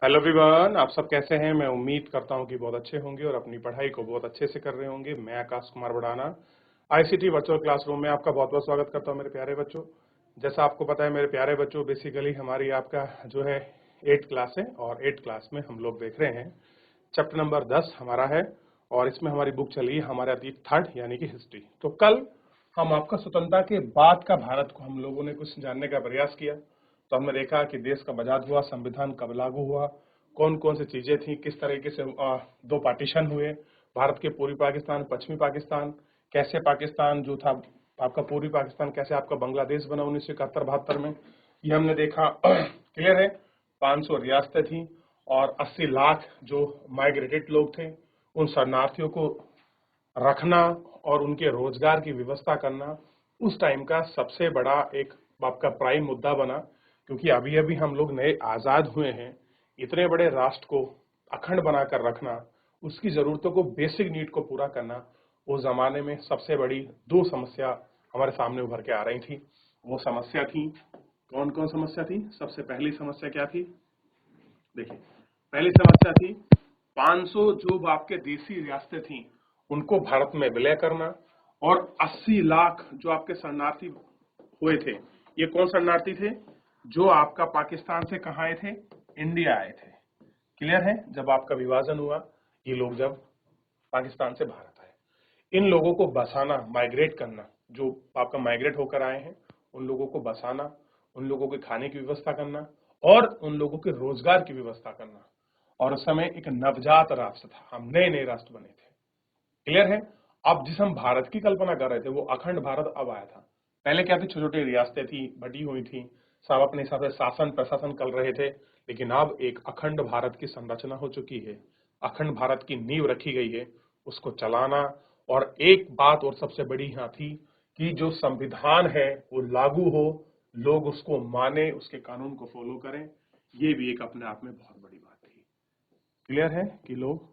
Hello everyone, आप सब कैसे हैं। मैं उम्मीद करता हूं कि बहुत अच्छे होंगे और अपनी पढ़ाई को बहुत अच्छे से कर रहे होंगे। मैं आकाश कुमार बढ़ाना आईसीटी वर्चुअल क्लासरूम में आपका बहुत बहुत स्वागत करता हूं मेरे प्यारे बच्चों। जैसा आपको पता है मेरे प्यारे बच्चों, बेसिकली हमारी आपका जो है 8th क्लास है और 8th क्लास में हम लोग देख रहे हैं चैप्टर नंबर 10 हमारा है और इसमें हमारी बुक चली है हमारे अतीत थर्ड यानी कि हिस्ट्री। तो कल हम आपका स्वतंत्रता के बाद का भारत को हम लोगों ने कुछ जानने का प्रयास किया। तो हमने देखा कि देश कब आजाद हुआ, संविधान कब लागू हुआ, कौन कौन सी चीजें थी, किस तरीके से दो पार्टीशन हुए, भारत के पूर्वी पाकिस्तान, पश्चिमी पाकिस्तान, कैसे पाकिस्तान जो था आपका पूर्वी पाकिस्तान कैसे आपका बांग्लादेश बना 1971-72 में, ये हमने देखा। क्लियर है। 500 रियासतें थी और 80 लाख जो माइग्रेटेड लोग थे, उन शरणार्थियों को रखना और उनके रोजगार की व्यवस्था करना उस टाइम का सबसे बड़ा एक आपका प्राइम मुद्दा बना। क्योंकि अभी अभी हम लोग नए आजाद हुए हैं, इतने बड़े राष्ट्र को अखंड बनाकर रखना, उसकी जरूरतों को, बेसिक नीड को पूरा करना, उस जमाने में सबसे बड़ी दो समस्या हमारे सामने उभर के आ रही थी। वो समस्या थी, कौन कौन समस्या थी। सबसे पहली समस्या क्या थी, देखिए पहली समस्या थी 500 जो आपके देसी रियासतें थी उनको भारत में विलय करना और 80 लाख जो आपके शरणार्थी हुए थे, ये कौन शरणार्थी थे, जो आपका पाकिस्तान से कहाँ आए थे, इंडिया आए थे। क्लियर है। जब आपका विभाजन हुआ, ये लोग जब पाकिस्तान से भारत आए, इन लोगों को बसाना, माइग्रेट करना, जो आपका माइग्रेट होकर आए हैं उन लोगों को बसाना, उन लोगों के खाने की व्यवस्था करना और उन लोगों के रोजगार की व्यवस्था करना। और उस समय एक नवजात राष्ट्र था, हम नए नए राष्ट्र बने थे। क्लियर है। अब जिस हम भारत की कल्पना कर रहे थे वो अखंड भारत अब आया था। पहले क्या थी, छोटी छोटी रियासतें थी, बटी हुई थी, सब अपने हिसाब से शासन प्रशासन कर रहे थे। लेकिन अब एक अखंड भारत की संरचना हो चुकी है, अखंड भारत की नींव रखी गई है, उसको चलाना। और एक बात और सबसे बड़ी यहाँ थी कि जो संविधान है वो लागू हो, लोग उसको माने, उसके कानून को फॉलो करें। ये भी एक अपने आप में बहुत बड़ी बात थी। क्लियर है कि लोग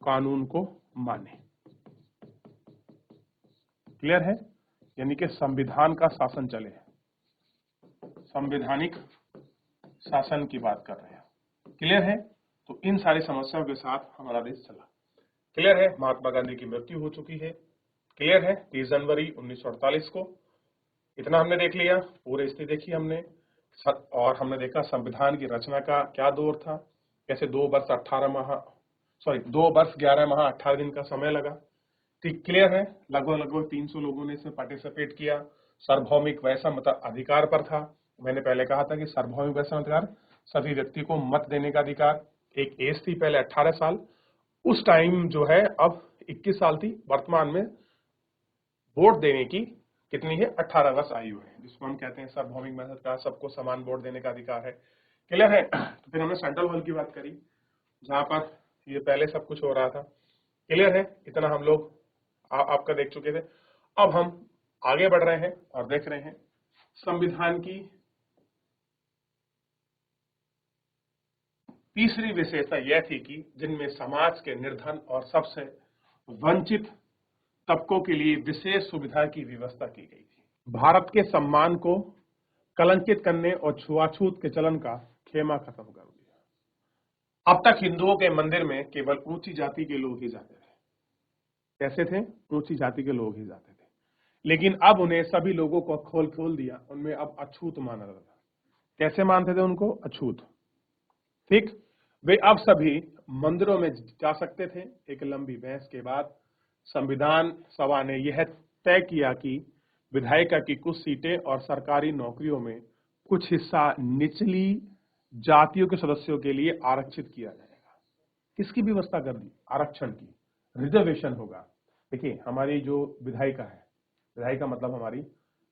कानून को माने। क्लियर है। यानी कि संविधान का शासन चले, संवैधानिक शासन की बात कर रहे हैं। क्लियर है। तो इन सारी समस्याओं के साथ हमारा देश चला। क्लियर है। महात्मा गांधी की मृत्यु हो चुकी है। क्लियर है। 30 जनवरी 1948 को। इतना हमने देख लिया, पूरी स्थिति देखी हमने। और हमने देखा संविधान की रचना का क्या दौर था, कैसे 2 वर्ष 11 माह 18 दिन का समय लगा। ठीक क्लियर है। लगभग लगभग 300 लोगों ने इसमें पार्टिसिपेट किया। सार्वभौमिक वैसा मत अधिकार पर था। मैंने पहले कहा था कि सार्वभौमिक वैसा अधिकार, सभी व्यक्ति को मत देने का अधिकार। एक एज थी पहले 18 साल, उस टाइम जो है अब 21 साल थी। वर्तमान में वोट देने की कितनी है, 18 वर्ष आयु है, जिसको हम कहते हैं सार्वभौमिक मताधिकार, सबको समान वोट देने का अधिकार है। क्लियर है। तो फिर हमने सेंट्रल हॉल की बात करी, जहां पर ये पहले सब कुछ हो रहा था। क्लियर है। इतना हम लोग आपका देख चुके थे। अब हम आगे बढ़ रहे हैं और देख रहे हैं संविधान की तीसरी विशेषता यह थी कि जिनमें समाज के निर्धन और सबसे वंचित तबकों के लिए विशेष सुविधा की व्यवस्था की गई थी। भारत के सम्मान को कलंकित करने और छुआछूत के चलन का खेमा खत्म कर दिया। अब तक हिंदुओं के मंदिर में केवल ऊंची जाति के लोग ही जाते थे। कैसे थे, ऊंची जाति के लोग ही जाते थे। लेकिन अब उन्हें सभी लोगों को खोल खोल दिया, उनमें अब अछूत माना जाता था। कैसे मानते थे उनको, अछूत। ठीक। वे अब सभी मंदिरों में जा सकते थे। एक लंबी बहस के बाद संविधान सभा ने यह तय किया कि विधायिका की कुछ सीटें और सरकारी नौकरियों में कुछ हिस्सा निचली जातियों के सदस्यों के लिए आरक्षित किया जाएगा। किसकी व्यवस्था कर दी, आरक्षण की, रिजर्वेशन होगा। देखिए हमारी जो विधायिका है, विधायिका मतलब हमारी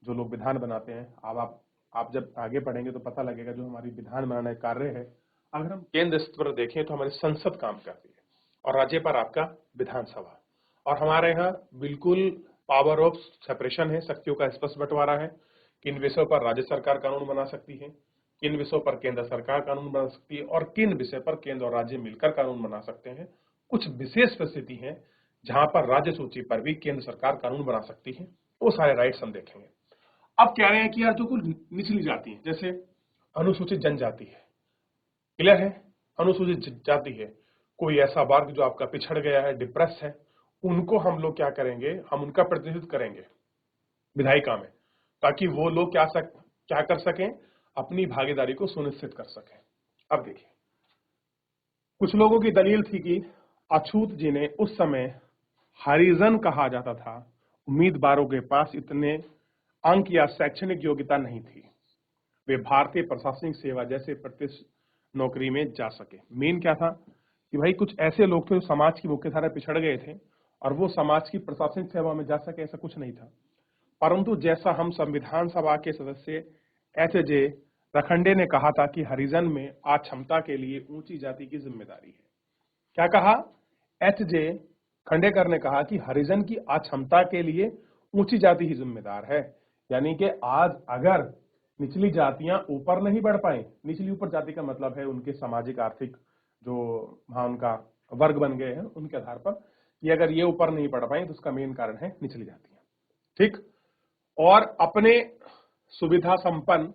जो लोग विधान बनाते हैं, अब आप जब आगे पढ़ेंगे तो पता लगेगा जो हमारी विधान बनाने का कार्य है। अगर हम केंद्र स्तर पर देखें तो हमारी संसद काम करती है और राज्य पर आपका विधानसभा। और हमारे यहाँ बिल्कुल पावर ऑफ सेपरेशन है, शक्तियों का स्पष्ट बंटवारा है। किन विषयों पर राज्य सरकार कानून बना सकती है, किन विषयों पर केंद्र सरकार कानून बना सकती है और किन विषय पर केंद्र और राज्य मिलकर कानून बना सकते हैं। कुछ विशेष परिस्थिति है जहां पर राज्य सूची पर भी केंद्र सरकार कानून बना सकती है। वो सारे राइट्स हम देखेंगे। अब कह रहे हैं कि यार जो कुछ निचली जाति है, जैसे अनुसूचित जनजाति है, क्लियर है, अनुसूचित जाति है, कोई ऐसा वर्ग जो आपका पिछड़ गया है, डिप्रेस है, उनको हम लोग क्या करेंगे, हम उनका प्रतिनिधित्व करेंगे विधायिका में, ताकि वो लोग क्या कर सकें, अपनी भागीदारी को सुनिश्चित कर सकें। अब देखिए, कुछ लोगों की दलील थी कि अछूत जिन्हें उस समय हरिजन कहा जाता था, उम्मीदवारों के पास इतने अंक या शैक्षणिक योग्यता नहीं थी, वे भारतीय प्रशासनिक सेवा जैसे प्रतिष्ठित नौकरी में जा सके। मेन क्या था कि भाई कुछ ऐसे लोग थे जो समाज की मुख्यधारा पिछड़ गए थे और वो समाज की प्रशासनिक सेवा में जा सके, ऐसा कुछ नहीं था। परंतु जैसा हम संविधान सभा के सदस्य एच.जे. रखंडे ने कहा था कि हरिजन में अक्षमता के लिए ऊंची जाति की जिम्मेदारी है। क्या कहा? एच.जे. खंडेकर ने कहा कि हरिजन की अक्षमता के लिए ऊंची जाति ही जिम्मेदार है। यानी कि आज अगर निचली जातियां ऊपर नहीं बढ़ पाए, निचली ऊपर जाति का मतलब है उनके सामाजिक आर्थिक जो वहां उनका वर्ग बन गए हैं, उनके आधार पर कि अगर ये ऊपर नहीं बढ़ पाए तो उसका मेन कारण है निचली जातियां। ठीक। और अपने सुविधा संपन्न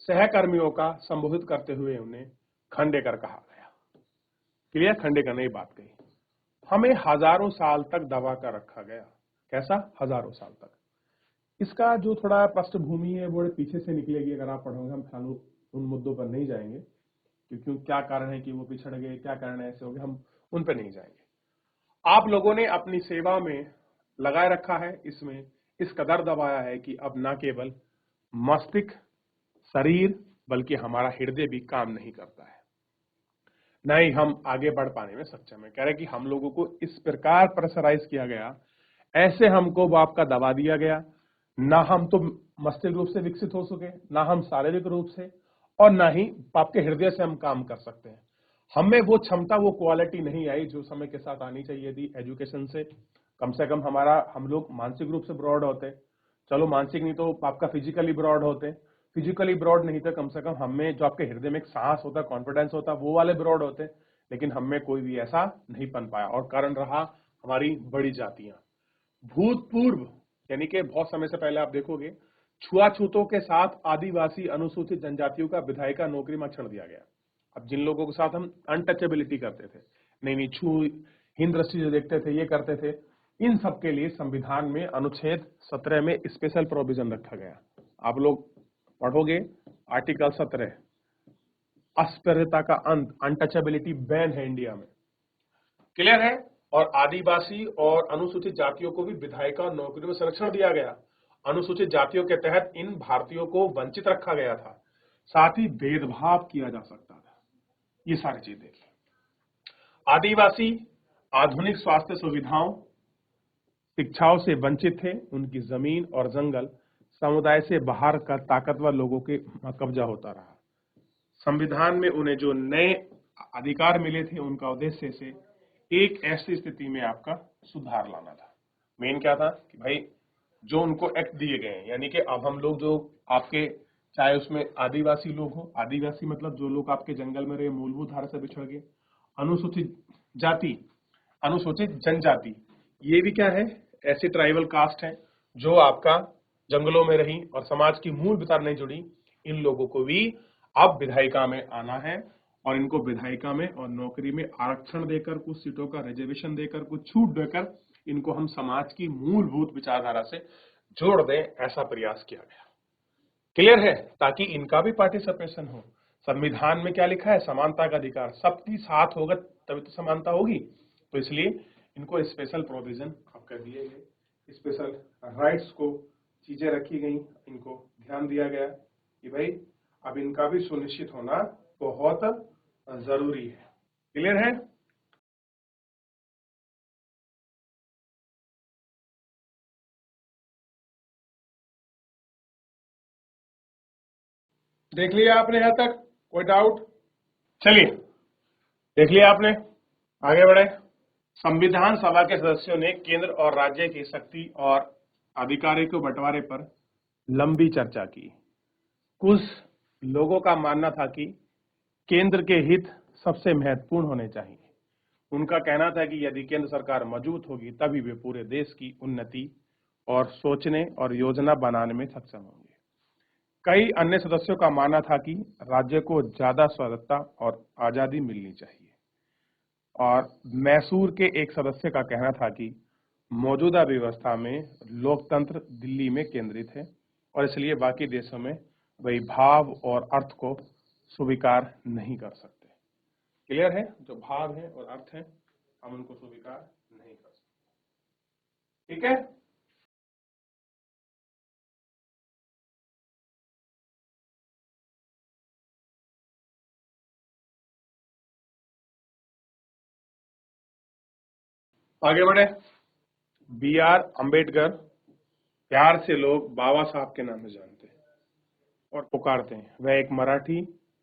सहकर्मियों का संबोधित करते हुए उन्हें खंडेकर कहा गया। क्लियर? खंडेकर ने ये बात कही, हमें हजारों साल तक दबा कर रखा गया। कैसा? हजारों साल तक। इसका जो थोड़ा पृष्ठभूमि है वो पीछे से निकलेगी अगर आप पढ़ोगे, हम फिलहाल उन मुद्दों पर नहीं जाएंगे क्योंकि क्या कारण है कि वो पिछड़ गए, क्या कारण ऐसे हो गए, हम उन पर नहीं जाएंगे। आप लोगों ने अपनी सेवा में लगाए रखा है, इसमें इस कदर दबाया है कि अब न केवल मस्तिष्क शरीर बल्कि हमारा हृदय भी काम नहीं करता है, न ही हम आगे बढ़ पाने में सक्षम है। कह रहे कि हम लोगों को इस प्रकार प्रेशराइज किया गया, ऐसे हमको बाप का दबा दिया गया, ना हम तो मस्तिष्क रूप से विकसित हो सके, ना हम शारीरिक रूप से, और ना ही बाप के हृदय से हम काम कर सकते हैं। हमें वो क्षमता, वो क्वालिटी नहीं आई जो समय के साथ आनी चाहिए थी। एजुकेशन से कम हम लोग मानसिक रूप से ब्रॉड होते, चलो मानसिक नहीं तो आपका फिजिकली ब्रॉड होते, फिजिकली ब्रॉड नहीं तो कम से कम हमें जो आपके हृदय में एक साहस होता, कॉन्फिडेंस होता, वो वाले ब्रॉड होते, लेकिन हमें कोई भी ऐसा नहीं बन पाया। और कारण रहा हमारी बड़ी जातियां। भूतपूर्व यानी कि बहुत समय से पहले आप देखोगे छुआछूतों के साथ आदिवासी अनुसूचित जनजातियों का विधायिका नौकरी में छड़ दिया गया। अब जिन लोगों के साथ हम अनटचेबिलिटी करते थे, नहीं छू हिंद दृष्टि जो देखते थे, ये करते थे, इन सब के लिए संविधान में अनुच्छेद 17 में स्पेशल प्रोविजन रखा गया। आप लोग पढ़ोगे आर्टिकल 17, अस्पृश्यता का अंत, अनटचेबिलिटी बैन है इंडिया में। क्लियर है? और आदिवासी और अनुसूचित जातियों को भी विधायिका नौकरी में संरक्षण दिया गया। अनुसूचित जातियों के तहत इन भारतीयों को वंचित रखा गया था, साथ ही भेदभाव किया जा सकता था। ये सारी चीज देखिए। आदिवासी आधुनिक स्वास्थ्य सुविधाओं, शिक्षाओं से वंचित थे, उनकी जमीन और जंगल समुदाय से बाहर का ताकतवर लोगों के कब्जा होता रहा। संविधान में उन्हें जो नए अधिकार मिले थे, उनका उद्देश्य से एक ऐसी स्थिति में आपका सुधार लाना था। मेन क्या था कि भाई जो उनको एक्ट दिए गए हैं, यानी कि अब हम लोग जो आपके चाहे उसमें आदिवासी लोग हो, आदिवासी मतलब जो लोग आपके जंगल में रहे, मूलभूत धारा से बिछड़ गए, अनुसूचित जाति, अनुसूचित जनजाति, ये भी क्या है, ऐसी ट्राइबल कास्ट है जो आपका जंगलों में रही और समाज की मूल विचार नहीं जुड़ी, इन लोगों को भी अब विधायिका में आना है और इनको विधायिका में और नौकरी में आरक्षण देकर, कुछ सीटों का रिजर्वेशन देकर, कुछ छूट देकर इनको हम समाज की मूलभूत विचारधारा से जोड़ दें, ऐसा प्रयास किया गया। क्लियर है? ताकि इनका भी पार्टिसिपेशन हो। संविधान में क्या लिखा है? समानता का अधिकार, सबकी साथ होगा तभी तो समानता होगी। तो इसलिए इनको स्पेशल प्रोविजन अब कर दिए गए, स्पेशल राइट्स को चीजें रखी गई, इनको ध्यान दिया गया कि भाई अब इनका भी सुनिश्चित होना बहुत जरूरी है। क्लियर है? देख लिया आपने यहां तक? कोई डाउट? चलिए देख लिया आपने, आगे बढ़े। संविधान सभा के सदस्यों ने केंद्र और राज्य की शक्ति और अधिकारी को बंटवारे पर लंबी चर्चा की। कुछ लोगों का मानना था कि केंद्र के हित सबसे महत्वपूर्ण होने चाहिए। उनका कहना था कि यदि केंद्र सरकार मजबूत होगी तभी वे पूरे देश की उन्नति और सोचने और योजना बनाने में सक्षम होंगे। कई अन्य सदस्यों का मानना था कि राज्य को ज्यादा स्वायत्तता और आजादी मिलनी चाहिए और मैसूर के एक सदस्य का कहना था कि मौजूदा व्यवस्था में लोकतंत्र दिल्ली में केंद्रित है और इसलिए बाकी देशों में वही भाव और अर्थ को स्वीकार नहीं कर सकते। क्लियर है? जो भाव है और अर्थ है हम उनको स्वीकार नहीं कर सकते। ठीक है? आगे बढ़े। बी आर अम्बेडकर प्यार से लोग बाबा साहब के नाम से जानते हैं और पुकारते हैं। वह एक मराठी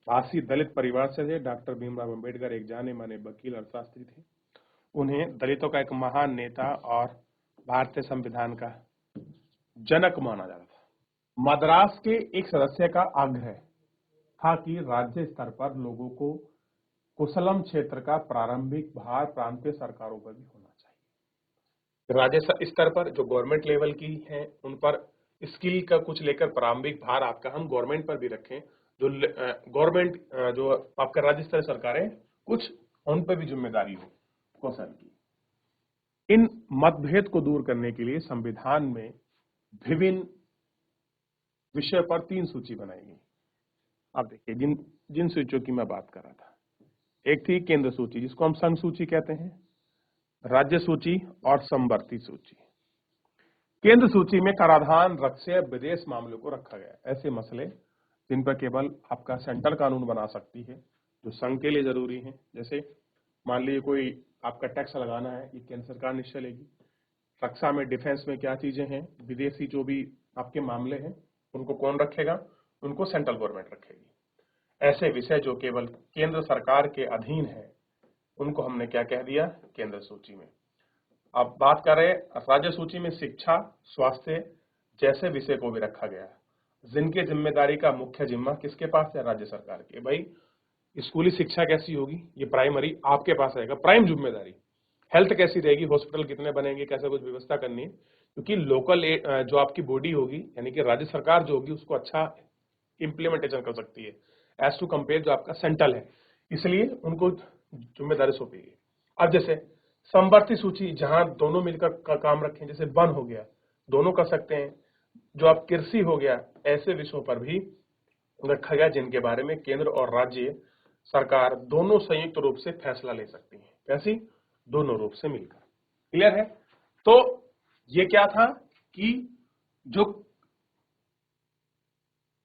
भाषी दलित परिवार से थे। डॉक्टर भीमराव अम्बेडकर एक जाने माने वकील अर्थशास्त्री थे। उन्हें दलितों का एक महान नेता और भारतीय संविधान का जनक माना जाता था। मद्रास के एक सदस्य का आग्रह था कि राज्य स्तर पर लोगों को कुशलम क्षेत्र का प्रारंभिक भार प्रांतीय सरकारों पर भी होना चाहिए। राज्य स्तर पर जो गवर्नमेंट लेवल की है उन पर स्किल का कुछ लेकर प्रारंभिक भार आपका हम गवर्नमेंट पर भी रखें। जो गवर्नमेंट जो आपका राज्य स्तर सरकारें कुछ उन पर भी जिम्मेदारी हो कौशल की। इन मतभेद को दूर करने के लिए संविधान में विभिन्न विषय पर 3 सूची बनाई गई। अब देखिए जिन सूचियों की मैं बात कर रहा था, एक थी केंद्र सूची जिसको हम संघ सूची कहते हैं, राज्य सूची और समवर्ती सूची। केंद्र सूची में कराधान, रक्षा, विदेश मामलों को रखा गया। ऐसे मसले जिन पर केवल आपका सेंट्रल कानून बना सकती है जो संघ के लिए जरूरी है। जैसे मान लीजिए कोई आपका टैक्स लगाना है, ये केंद्र सरकार निश्चय लेगी। रक्षा में, डिफेंस में क्या चीजें हैं, विदेशी जो भी आपके मामले हैं उनको कौन रखेगा, उनको सेंट्रल गवर्नमेंट रखेगी। ऐसे विषय जो केवल केंद्र सरकार के अधीन है उनको हमने क्या कह दिया, केंद्र सूची में। अब बात कर रहे राज्य सूची में शिक्षा, स्वास्थ्य जैसे विषय को भी रखा गया है, जिनके जिम्मेदारी का मुख्य जिम्मा किसके पास है, राज्य सरकार के। भाई स्कूली शिक्षा कैसी होगी, ये प्राइमरी आपके पास रहेगा, प्राइम जिम्मेदारी। हेल्थ कैसी रहेगी, हॉस्पिटल कितने बनेंगे, कैसे कुछ व्यवस्था करनी है, क्योंकि लोकल जो आपकी बॉडी होगी यानी कि राज्य सरकार जो होगी उसको अच्छा इम्प्लीमेंटेशन कर सकती है एज टू कंपेयर जो आपका सेंट्रल है, इसलिए उनको जिम्मेदारी सौंपेगी। अब जैसे समवर्ती सूची जहां दोनों मिलकर का काम रखें, जैसे वन हो गया दोनों कर सकते हैं, जो आप कृषि हो गया, ऐसे विषयों पर भी रखा गया जिनके बारे में केंद्र और राज्य सरकार दोनों संयुक्त रूप से फैसला ले सकती है। कैसी, दोनों रूप से मिलकर। क्लियर है? तो ये क्या था कि जो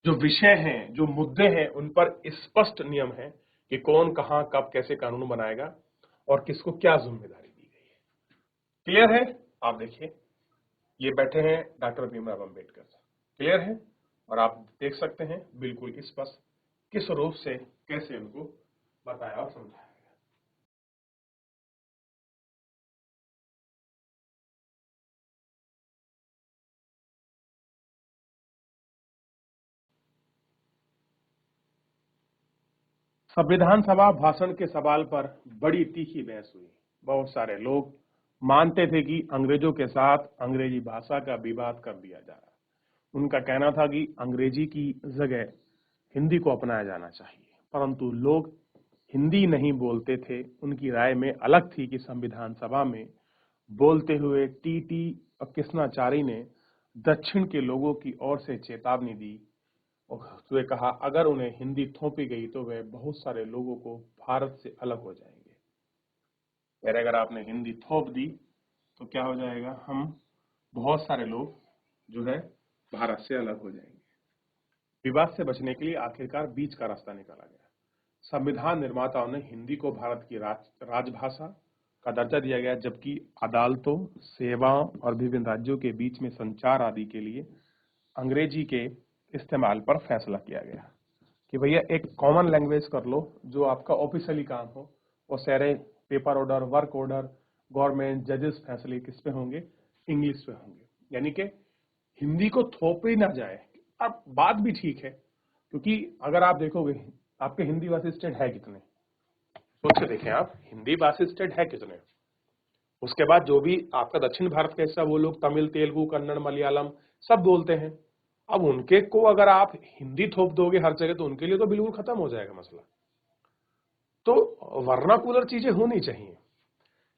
जो विषय हैं, जो मुद्दे हैं, उन पर स्पष्ट नियम है कि कौन कहां कब कैसे कानून बनाएगा और किसको क्या जिम्मेदारी दी गई है। क्लियर है? आप देखिए ये बैठे हैं डॉक्टर भीमराव अम्बेडकर। क्लियर है? और आप देख सकते हैं बिल्कुल स्पष्ट किस रूप से कैसे उनको बताया और समझाया गया। संविधान सभा भाषण के सवाल पर बड़ी तीखी बहस हुई। बहुत सारे लोग मानते थे कि अंग्रेजों के साथ अंग्रेजी भाषा का विवाद कर दिया जा रहा है। उनका कहना था कि अंग्रेजी की जगह हिंदी को अपनाया जाना चाहिए, परंतु लोग हिंदी नहीं बोलते थे। उनकी राय में अलग थी कि संविधान सभा में बोलते हुए टीटी और कृष्णाचारी ने दक्षिण के लोगों की ओर से चेतावनी दी और कहा अगर उन्हें हिंदी थोपी गई तो वे बहुत सारे लोगों को भारत से अलग हो जाएंगे। फिर अगर आपने हिंदी थोप दी तो क्या हो जाएगा, हम बहुत सारे लोग जो है भारत से अलग हो जाएंगे। विवाद से बचने के लिए आखिरकार बीच का रास्ता निकाला गया। संविधान निर्माताओं ने हिंदी को भारत की राजभाषा का दर्जा दिया गया, जबकि अदालतों, सेवाओं और विभिन्न राज्यों के बीच में संचार आदि के लिए अंग्रेजी के इस्तेमाल पर फैसला किया गया कि भैया एक कॉमन लैंग्वेज कर लो जो आपका ऑफिशियली काम हो, और सारे paper order, work order, government, जजेस फैसले किस पे होंगे, इंग्लिश पे होंगे। यानी कि हिंदी को थोपे ना जाए। अब बात भी ठीक है, क्योंकि अगर आप देखोगे आपके हिंदी भाषी स्टेट है कितने, सोच के देखें आप, हिंदी भाषी स्टेट है कितने। उसके बाद जो भी आपका दक्षिण भारत का हिस्सा, वो लोग तमिल, तेलुगु, कन्नड़, मलयालम सब बोलते हैं। अब उनके को अगर आप हिंदी थोप दोगे हर जगह तो उनके लिए तो बिल्कुल खत्म हो जाएगा मसला। तो वर्नाकुलर चीजें होनी चाहिए,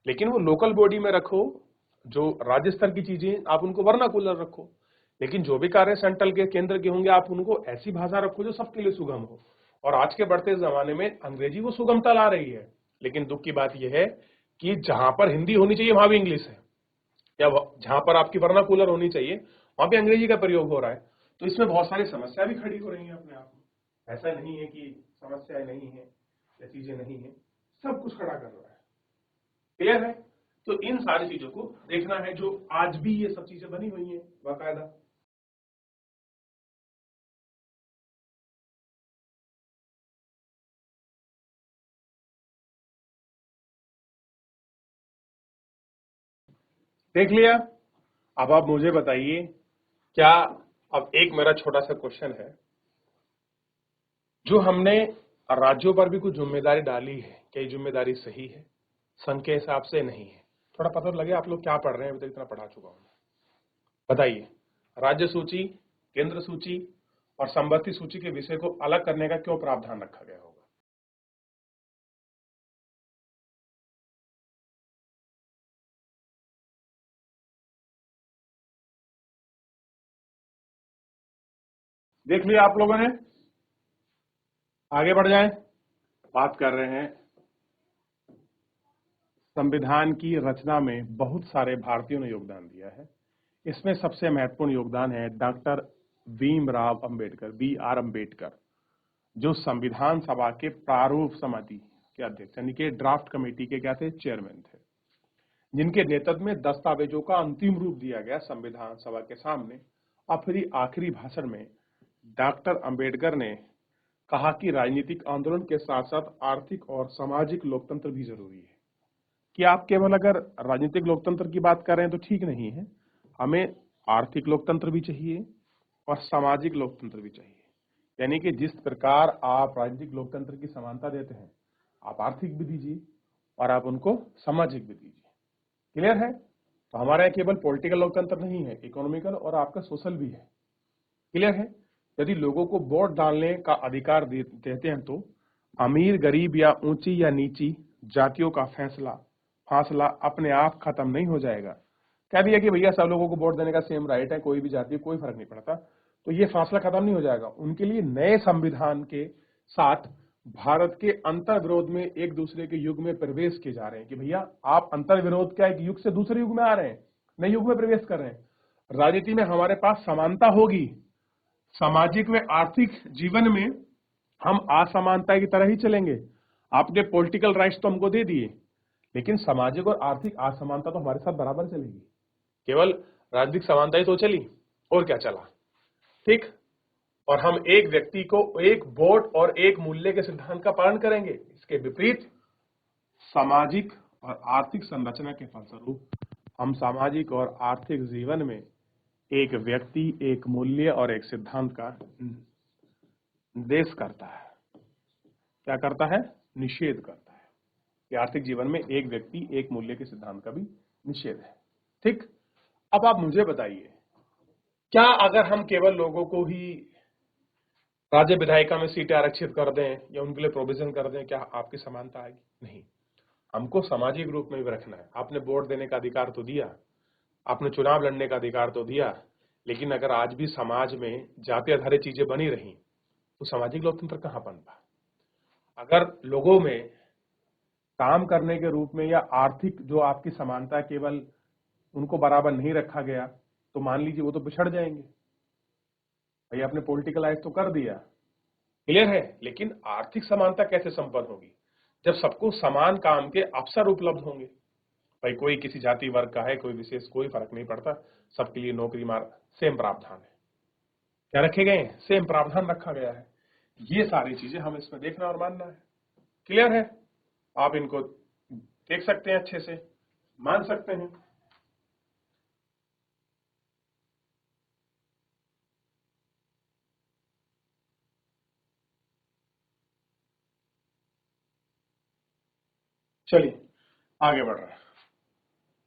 लेकिन वो लोकल बॉडी में रखो। जो राज्य स्तर की चीजें आप उनको वर्नाकुलर रखो, लेकिन जो भी कार्य सेंट्रल के केंद्र के होंगे आप उनको ऐसी भाषा रखो जो सबके लिए सुगम हो। और आज के बढ़ते जमाने में अंग्रेजी वो सुगमता ला रही है, लेकिन दुख की बात यह है कि जहां पर हिंदी होनी चाहिए वहां भी इंग्लिश है, या जहां पर आपकी वर्नाकुलर होनी चाहिए वहां पे अंग्रेजी का प्रयोग हो रहा है। तो इसमें बहुत सारी समस्या भी खड़ी हो रही है अपने आप में। ऐसा नहीं है कि समस्याएं नहीं है या चीजें नहीं है, सब कुछ खड़ा कर रहा है। क्लियर है? तो इन सारी चीजों को देखना है, जो आज भी ये सब चीजें बनी हुई हैं बाकायदा। देख लिया? अब आप मुझे बताइए, क्या अब एक मेरा छोटा सा क्वेश्चन है, जो हमने राज्यों पर भी कुछ जिम्मेदारी डाली है, क्या ये जिम्मेदारी सही है? संघ के हिसाब से नहीं है। थोड़ा पता लगे आप लोग क्या पढ़ रहे हैं, अभी तक इतना पढ़ा चुका हूं। बताइए, राज्य सूची, केंद्र सूची और संबंधित सूची के विषय को अलग करने का क्यों प्रावधान रखा गया होगा? देख लिया आप लोगों ने? आगे बढ़ जाएं। बात कर रहे हैं संविधान की रचना में बहुत सारे भारतीयों ने योगदान दिया है। इसमें सबसे महत्वपूर्ण योगदान है डॉक्टर भीमराव अंबेडकर, B.R. अंबेडकर, जो संविधान सभा के प्रारूप समिति के अध्यक्ष यानी कि ड्राफ्ट कमेटी के क्या थे, चेयरमैन थे, जिनके नेतृत्व में दस्तावेजों का अंतिम रूप दिया गया संविधान सभा के सामने। और फिर आखिरी भाषण में डॉक्टर अंबेडकर ने कहा कि राजनीतिक आंदोलन के साथ साथ आर्थिक और सामाजिक लोकतंत्र भी जरूरी है। कि आप केवल अगर राजनीतिक लोकतंत्र की बात कर रहे हैं तो ठीक नहीं है, हमें आर्थिक लोकतंत्र भी चाहिए और सामाजिक लोकतंत्र भी चाहिए। यानी कि जिस प्रकार आप राजनीतिक लोकतंत्र की समानता देते हैं, आप आर्थिक भी दीजिए और आप उनको सामाजिक भी दीजिए। क्लियर है? तो हमारे यहाँ केवल पॉलिटिकल लोकतंत्र नहीं है, इकोनॉमिकल और आपका सोशल भी है। क्लियर है? यदि लोगों को वोट डालने का अधिकार देते हैं तो अमीर गरीब या ऊंची या नीची जातियों का फासला अपने आप खत्म नहीं हो जाएगा। कह दिया कि भैया सब लोगों को वोट देने का सेम राइट है, कोई भी जाति कोई फर्क नहीं पड़ता, तो ये फासला खत्म नहीं हो जाएगा। उनके लिए नए संविधान के साथ भारत के अंतर विरोध में एक दूसरे के युग में प्रवेश किए जा रहे हैं कि भैया आप अंतर विरोध क्या, एक युग से दूसरे युग में आ रहे हैं, नए युग में प्रवेश कर रहे हैं। राजनीति में हमारे पास समानता होगी, सामाजिक व आर्थिक जीवन में हम असमानता की तरह ही चलेंगे। आपने पॉलिटिकल राइट्स तो हमको दे दिए, लेकिन सामाजिक और आर्थिक असमानता तो हमारे साथ बराबर चलेगी। केवल राजनीतिक समानता ही तो चली, और क्या चला? ठीक। और हम एक व्यक्ति को एक वोट और एक मूल्य के सिद्धांत का पालन करेंगे। इसके विपरीत सामाजिक और आर्थिक संरचना के फलस्वरूप हम सामाजिक और आर्थिक जीवन में एक व्यक्ति, एक मूल्य और एक सिद्धांत का निर्देश करता है। क्या करता है? निषेध करता है। कि आर्थिक जीवन में एक व्यक्ति, एक मूल्य के सिद्धांत का भी निषेध है। ठीक। अब आप मुझे बताइए, क्या अगर हम केवल लोगों को ही राज्य विधायिका में सीटें आरक्षित कर दें या उनके लिए प्रोविजन कर दें, क्या आपकी समानता आएगी? नहीं। हमको सामाजिक रूप में भी रखना है। आपने वोट देने का अधिकार तो दिया, आपने चुनाव लड़ने का अधिकार तो दिया, लेकिन अगर आज भी समाज में जाति आधारित चीजें बनी रही तो सामाजिक लोकतंत्र कहां बन पा? अगर लोगों में काम करने के रूप में या आर्थिक जो आपकी समानता केवल उनको बराबर नहीं रखा गया, तो मान लीजिए वो तो पिछड़ जाएंगे। भाई आपने पॉलिटिकल लाइफ तो कर दिया, क्लियर है, लेकिन आर्थिक समानता कैसे संपन्न होगी? जब सबको समान काम के अवसर उपलब्ध होंगे। भाई कोई किसी जाति वर्ग का है, कोई विशेष, कोई फर्क नहीं पड़ता, सबके लिए नौकरी मार सेम प्रावधान है। क्या रखे गए हैं? सेम प्रावधान रखा गया है। ये सारी चीजें हम इसमें देखना और मानना है। क्लियर है? आप इनको देख सकते हैं, अच्छे से मान सकते हैं। चलिए आगे बढ़ रहे हैं।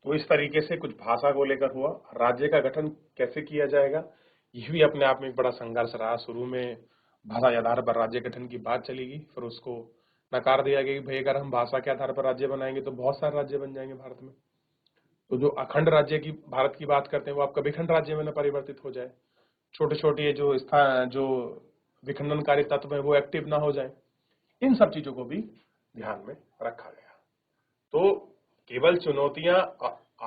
तो इस तरीके से कुछ भाषा को लेकर हुआ। राज्य का गठन कैसे किया जाएगा, ये भी अपने आप में एक बड़ा संघर्ष रहा। शुरू में भाषा के आधार पर राज्य गठन की बात चलेगी, फिर उसको नकार दिया गया कि भाई अगर हम भाषा के आधार पर राज्य बनाएंगे तो बहुत सारे राज्य बन जाएंगे भारत में। तो जो अखंड राज्य की भारत की बात करते हैं वो आपका विखंड राज्य में न परिवर्तित हो जाए, छोटे छोटे ये जो स्थान जो विखंडनकारी तत्व है वो एक्टिव ना हो जाए, इन सब चीजों को भी ध्यान में रखा गया। तो केवल चुनौतियां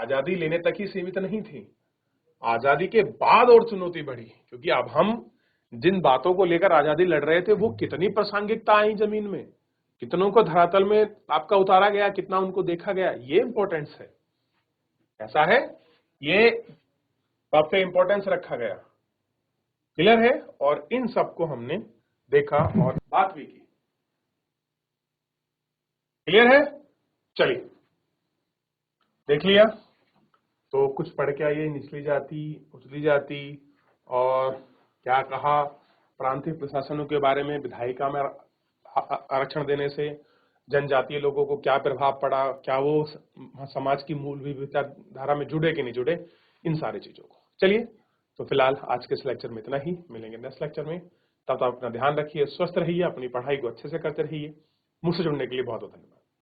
आजादी लेने तक ही सीमित नहीं थी, आजादी के बाद और चुनौती बढ़ी, क्योंकि अब हम जिन बातों को लेकर आजादी लड़ रहे थे वो कितनी प्रासंगिकता आई जमीन में, कितनों को धरातल में आपका उतारा गया, कितना उनको देखा गया, ये इंपॉर्टेंस है। ऐसा है, ये बात पे इंपॉर्टेंस रखा गया। क्लियर है? और इन सबको हमने देखा और बात भी की। क्लियर है? चलिए देख लिया। तो कुछ पढ़ के आइए, निचली जाति, उचली जाति, और क्या कहा प्रांतीय प्रशासनों के बारे में, विधायिका में आरक्षण देने से जनजातीय लोगों को क्या प्रभाव पड़ा, क्या वो समाज की मूल विचारधारा में जुड़े कि नहीं जुड़े, इन सारी चीजों को। चलिए, तो फिलहाल आज के इस लेक्चर में इतना ही, मिलेंगे नेक्स्ट लेक्चर में। तब तक अपना ध्यान रखिए, स्वस्थ रहिए, अपनी पढ़ाई को अच्छे से करते रहिए। मुझसे जुड़ने के लिए बहुत बहुत धन्यवाद।